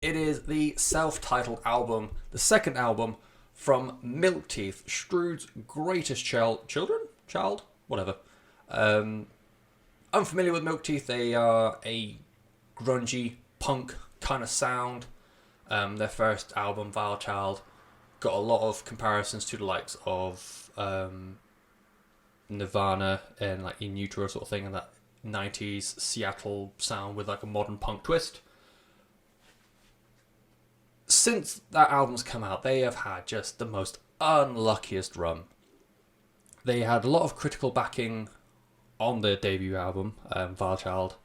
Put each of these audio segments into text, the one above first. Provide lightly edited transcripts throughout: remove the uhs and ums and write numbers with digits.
It is the self-titled album, the second album from Milk Teeth, Strood's greatest child, whatever. Unfamiliar with Milk Teeth, they are a grungy punk kind of sound. Their first album, Vile Child, got a lot of comparisons to the likes of Nirvana and like In Utero sort of thing, and that 90s Seattle sound with like a modern punk twist. Since that album's come out, they have had just the most unluckiest run. They had a lot of critical backing on their debut album, Vile Child,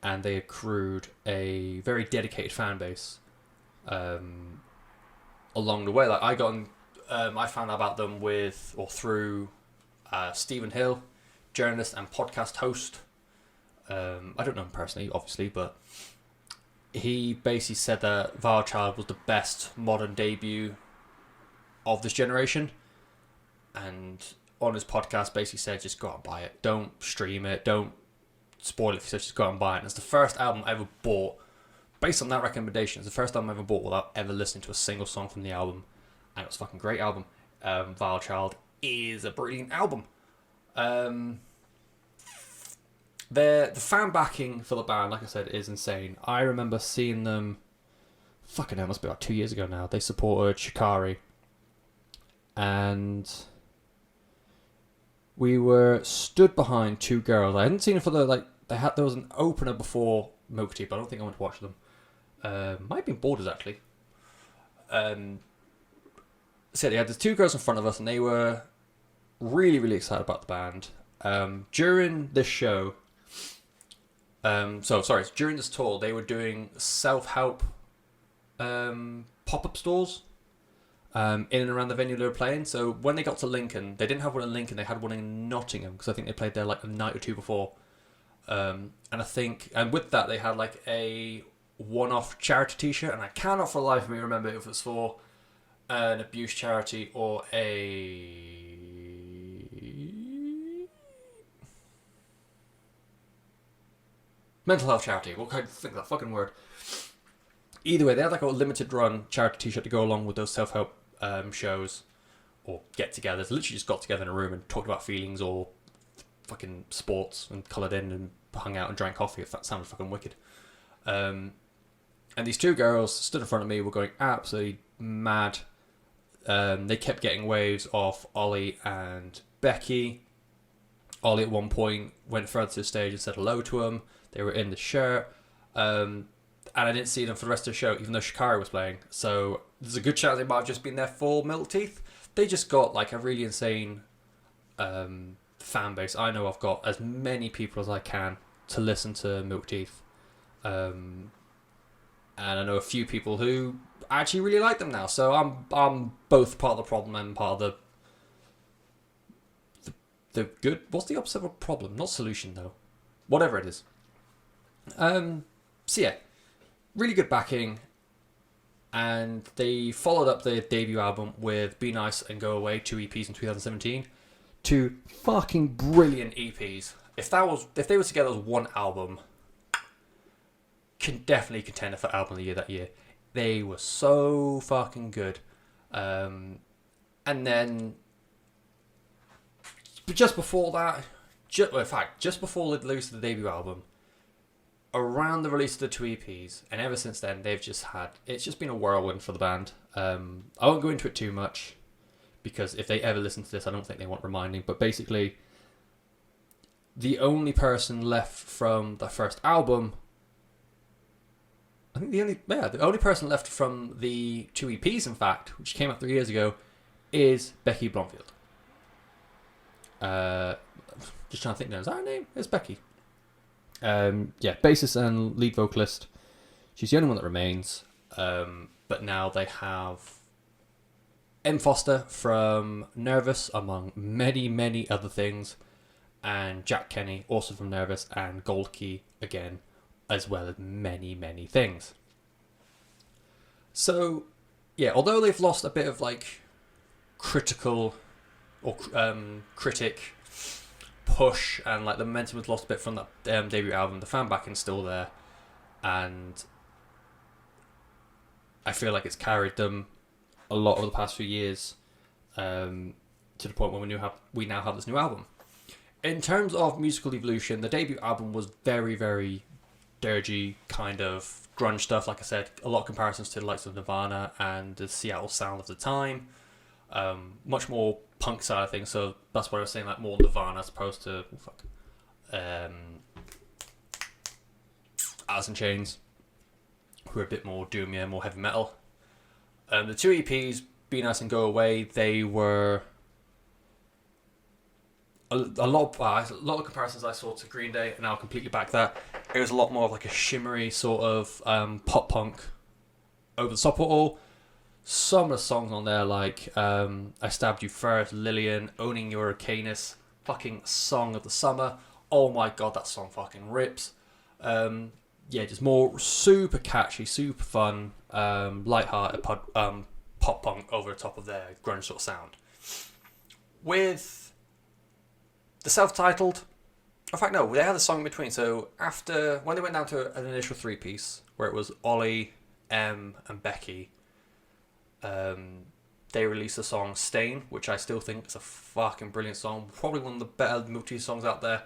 and they accrued a very dedicated fan base along the way. Like I found out about them through Stephen Hill, journalist and podcast host. I don't know him personally, obviously, but he basically said that Vile Child was the best modern debut of this generation, and on his podcast basically said just go out and buy it, don't stream it, don't spoil it for yourself, just go out and buy it. And it's the first album I ever bought based on that recommendation. It's the first album I ever bought without ever listening to a single song from the album, and it was a fucking great album. Vile Child is a brilliant album. The fan backing for the band, like I said, is insane. I remember seeing them, fucking hell, it must be about 2 years ago now. They supported Shikari, and we were stood behind two girls. I hadn't seen it for there was an opener before Milk Tea, but I don't think I went to watch them. Might have been Borders actually. So they had the two girls in front of us, and they were really, really excited about the band. During this show, during this tour, they were doing self-help pop-up stores in and around the venue they were playing. So when they got to Lincoln, they didn't have one in Lincoln, they had one in Nottingham, because I think they played there like a night or two before. And with that, they had like a one-off charity t-shirt, and I cannot for the life of me remember if it was for an abuse charity or a mental health charity. What kind of think of that fucking word? Either way, they had like a limited run charity t-shirt to go along with those self-help shows or get-togethers. Literally just got together in a room and talked about feelings or fucking sports and coloured in and hung out and drank coffee. If that sounded fucking wicked. And these two girls stood in front of me, were going absolutely mad. They kept getting waves off Ollie and Becky. Ollie at one point went further to the stage and said hello to him. They were in the shirt. And I didn't see them for the rest of the show, even though Shikari was playing. So there's a good chance they might have just been there for Milk Teeth. They just got like a really insane fan base. I know I've got as many people as I can to listen to Milk Teeth. And I know a few people who actually really like them now. So I'm both part of the problem and part of the good. What's the opposite of a problem? Not solution though. Whatever it is. So yeah, really good backing, and they followed up their debut album with Be Nice and Go Away, 2 EPs in 2017. 2 fucking brilliant EPs. If they were together as one album, can definitely contend for album of the year that year. They were so fucking good. And then, but just before that, just before they released the debut album, around the release of the 2 EPs, and ever since then, it's just been a whirlwind for the band. I won't go into it too much, because if they ever listen to this, I don't think they want reminding, but basically, the only person left from the first album, I think the only person left from the 2 EPs, in fact, which came out 3 years ago, is Becky Blomfield. Just trying to think now, is that her name? It's Becky. Bassist and lead vocalist. She's the only one that remains. But now they have M. Foster from Nervous, among many, many other things, and Jack Kenny, also from Nervous, and Gold Key, again, as well as many, many things. So, yeah, although they've lost a bit of, like, critical or critic push, and, like, the momentum was lost a bit from that debut album, the fan backing's still there, and I feel like it's carried them a lot over the past few years, to the point where we now have this new album. In terms of musical evolution, the debut album was very, very dirgy kind of grunge stuff. Like I said, a lot of comparisons to the likes of Nirvana and the Seattle sound of the time. Much more punk side of things, so that's what I was saying, like more Nirvana as opposed to Alice in Chains, who are a bit more doomier, more heavy metal. The two EPs, Be Nice and Go Away, they were a lot of comparisons I saw to Green Day, and I'll completely back that. It was a lot more of like a shimmery sort of pop punk over the top of it all. Some of the songs on there, like I Stabbed You First, Lillian, Owning Your Arcanus, fucking Song of the Summer. Oh my god, that song fucking rips. Just more super catchy, super fun, light-hearted pop punk over the top of their grunge sort of sound. With the self-titled, in fact no, they had a song in between. So after, when they went down to an initial three-piece, where it was Ollie, M and Becky, they released the song Stain, which I still think is a fucking brilliant song. Probably one of the better Muti songs out there.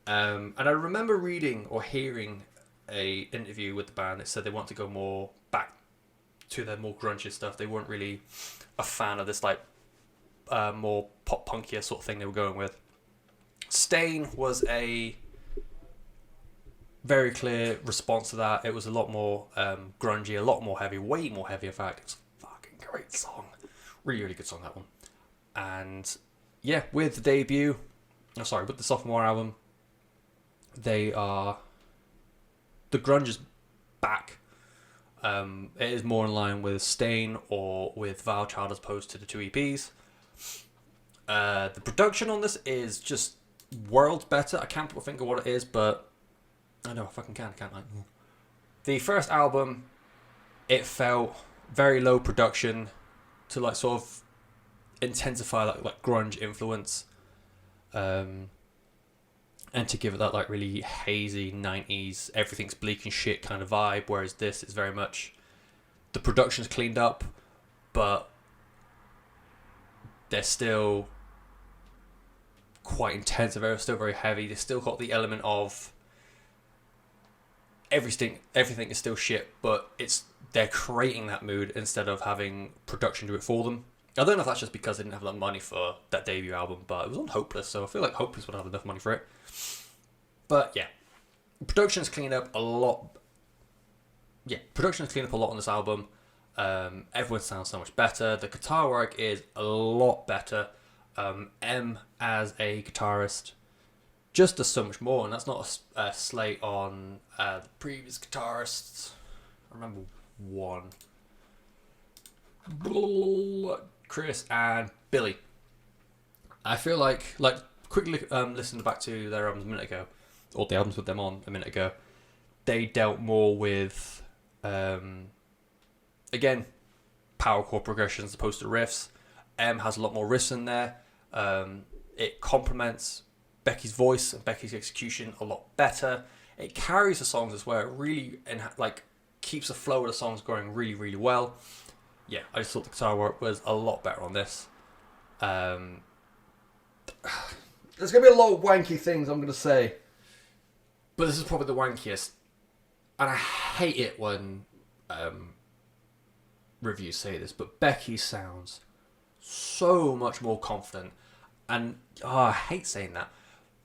And I remember reading or hearing a interview with the band that said they want to go more back to their more grungy stuff. They weren't really a fan of this like more pop punkier sort of thing they were going with. Stain was a very clear response to that. It was a lot more grungy, a lot more heavy, way more heavy in fact. It's a fucking great song. Really, really good song, that one. And yeah, with the debut, with the sophomore album, the grunge is back. It is more in line with Stain or with Vile Child as opposed to the two EPs. The production on this is just worlds better. I can't put a finger what it is, but I know I fucking can't I? The first album, it felt very low production to like sort of intensify like grunge influence. And to give it that like really hazy 90s, everything's bleak and shit kind of vibe, whereas this is very much, the production's cleaned up, but they're still quite intense, they're still very heavy. They still got the element of everything is still shit, but they're creating that mood instead of having production do it for them. I don't know if that's just because they didn't have enough money for that debut album, but it was on Hopeless, so I feel like Hopeless would have enough money for it. But yeah, production's cleaned up a lot. Yeah, production's cleaned up a lot on this album. Everyone sounds so much better. The guitar work is a lot better. M as a guitarist just does so much more, and that's not a slate on the previous guitarists. I remember one. Chris and Billy. I feel like quickly listening back to their albums a minute ago, or the albums with them on a minute ago, they dealt more with again power chord progressions as opposed to riffs. M has a lot more riffs in there. It complements Becky's voice and Becky's execution a lot better. It carries the songs as well. It really keeps the flow of the songs going really, really well. Yeah, I just thought the guitar work was a lot better on this. There's going to be a lot of wanky things I'm going to say, but this is probably the wankiest. And I hate it when reviews say this, but Becky sounds so much more confident. And I hate saying that.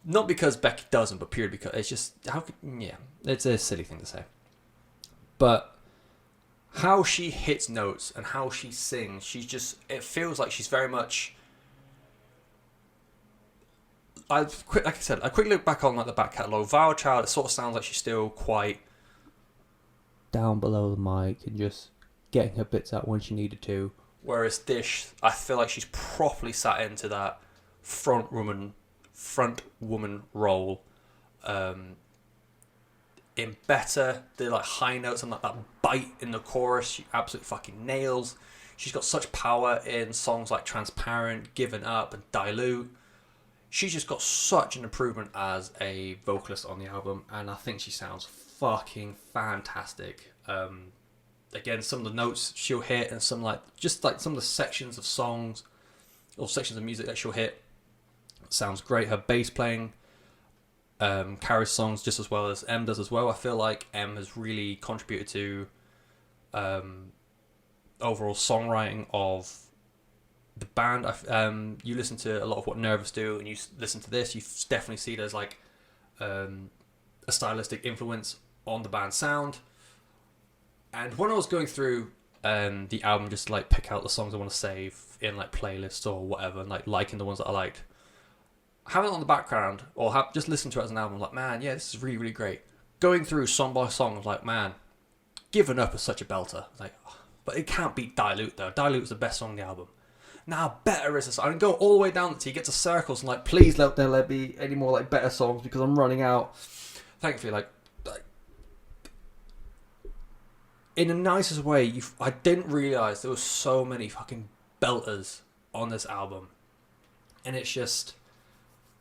Not because Becky doesn't, but purely because it's just... it's a silly thing to say. But how she hits notes and how she sings, it feels like she's very much... I quickly look back on like the back catalogue. Vile Child, it sort of sounds like she's still quite down below the mic and just getting her bits out when she needed to. Whereas this, I feel like she's properly sat into that front woman role. In Better, the like high notes and like that bite in the chorus, she absolutely fucking nails. She's got such power in songs like Transparent, Given Up, and Dilute. She's just got such an improvement as a vocalist on the album, and I think she sounds fucking fantastic. again, some of the notes she'll hit, and some like just like some of the sections of songs or sections of music that she'll hit sounds great. Her bass playing carries songs just as well as M does as well. I feel like M has really contributed to overall songwriting of the band. You listen to a lot of what Nervous do, and you listen to this, you definitely see there's like a stylistic influence on the band's sound. And when I was going through the album, just to, like, pick out the songs I want to save in like playlists or whatever, and like liking the ones that I liked, having it on the background or just listen to it as an album, like, man, yeah, this is really, really great. Going through song by song, I was like, man, Given Up is such a belter. Like, but it can't beat Dilute though. Dilute is the best song on the album. Now, Better is a song. I can go all the way down until you get to Circles and like, please don't let me any more like better songs because I'm running out. Thankfully, like in the nicest way, I didn't realise there was so many fucking belters on this album. And it's just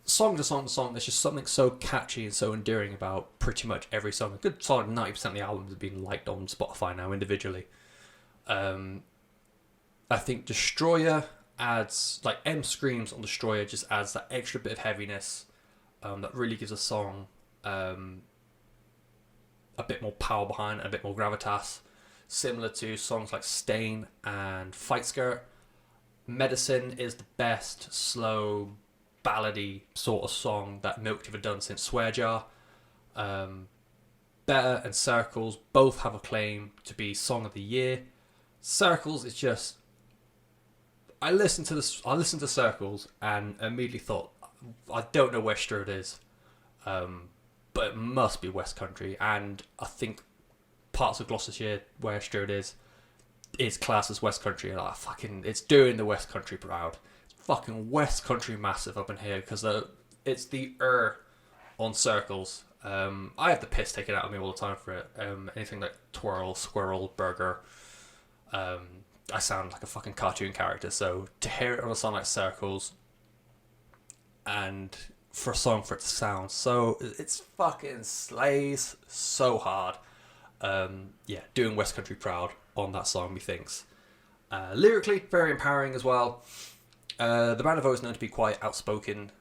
song to song to song, there's just something so catchy and so endearing about pretty much every song. A good solid 90% of the album has been liked on Spotify now individually. I think Destroyer adds, like, M Screams on Destroyer just adds that extra bit of heaviness that really gives a song a bit more power behind and a bit more gravitas, similar to songs like Stain and Fight Skirt. Medicine is the best slow ballady sort of song that Milk have done since Swear Jar. Better and Circles both have a claim to be Song of the Year. Circles is just, I listened to Circles and immediately thought, I don't know where Strode is, but it must be West Country, and I think parts of Gloucestershire where Strode is classed as West Country, and it's doing the West Country proud. It's fucking West Country massive up in here because it's the on Circles. I have the piss taken out of me all the time for it. Anything like twirl, squirrel, burger. I sound like a fucking cartoon character, so to hear it on a song like Circles and for a song for it to sound so, it's fucking slays so hard. Doing West Country proud on that song, methinks. Lyrically, very empowering as well. The band have always known to be quite outspoken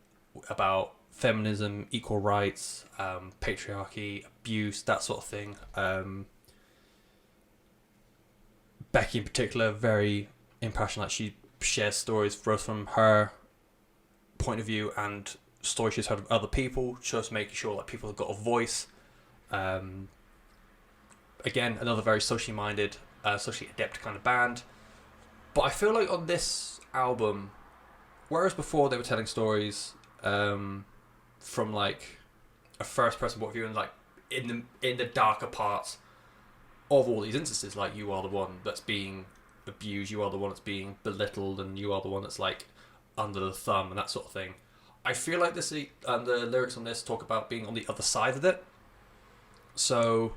about feminism, equal rights, patriarchy, abuse, that sort of thing. Becky in particular, very impassioned. Like, she shares stories both from her point of view and stories she's heard of other people, just making sure that people have got a voice. Again, another very socially minded, socially adept kind of band. But I feel like on this album, whereas before they were telling stories from like a first person point of view and like in the darker parts of all these instances, like you are the one that's being abused, you are the one that's being belittled, and you are the one that's like under the thumb and that sort of thing. I feel like the lyrics on this talk about being on the other side of it. So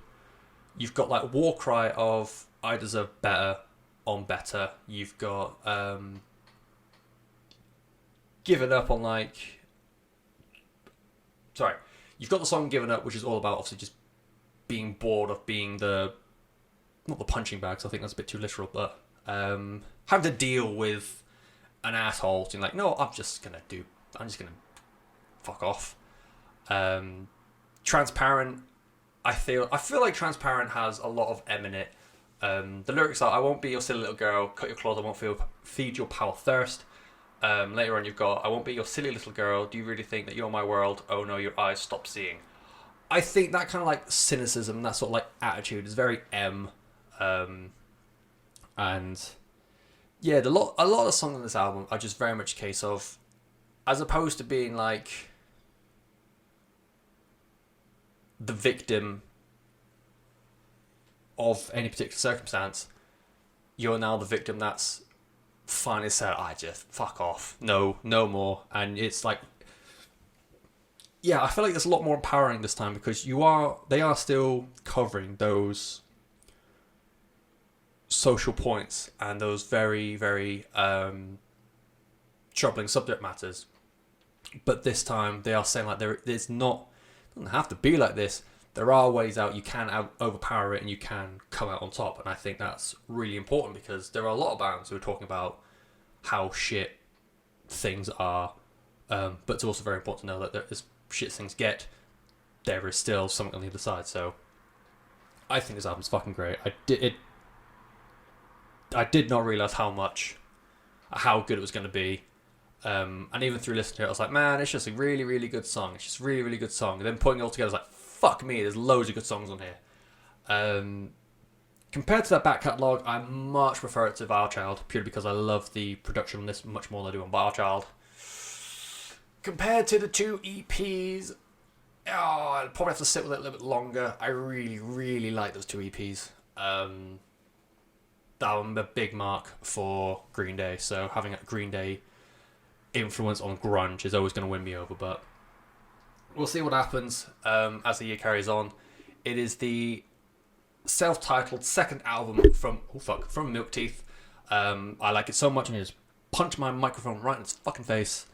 you've got like war cry of I deserve better on Better. You've got Given Up on you've got the song Given Up, which is all about obviously just being bored of being not the punching bag, 'cause I think that's a bit too literal, but having to deal with an asshole and like, no, I'm just gonna fuck off. Transparent, I feel like Transparent has a lot of M in it. The lyrics are, I won't be your silly little girl, cut your claws, I won't feed your power thirst. Later on you've got, I won't be your silly little girl, do you really think that you're my world? Oh no, your eyes stop seeing. I think that kind of like cynicism, that sort of like attitude is very M. And yeah, a lot of songs on this album are just very much a case of, as opposed to being like the victim of any particular circumstance, you're now the victim that's finally said, I just fuck off, no more. And it's like, yeah, I feel like it's a lot more empowering this time because they are still covering those social points and those very, very troubling subject matters. But this time they are saying like it doesn't have to be like this. there are ways out. You can overpower it, and you can come out on top. And I think that's really important because there are a lot of bands who are talking about how shit things are, but it's also very important to know that as shit things get, there is still something on the other side. So I think this album's fucking great. I did not realize how good it was going to be. And even through listening to it, I was like, man, it's just a really, really good song. It's just a really, really good song. And then putting it all together, I was like, fuck me, there's loads of good songs on here. Compared to that back catalogue, I much prefer it to Vile Child, purely because I love the production on this much more than I do on Vile Child. Compared to the two EPs, I'd probably have to sit with it a little bit longer. I really, really like those two EPs. That was a big mark for Green Day, so having a Green Day influence on grunge is always going to win me over, but we'll see what happens as the year carries on. It is the self-titled second album from Milk Teeth. I like it so much, and I just punch my microphone right in its fucking face.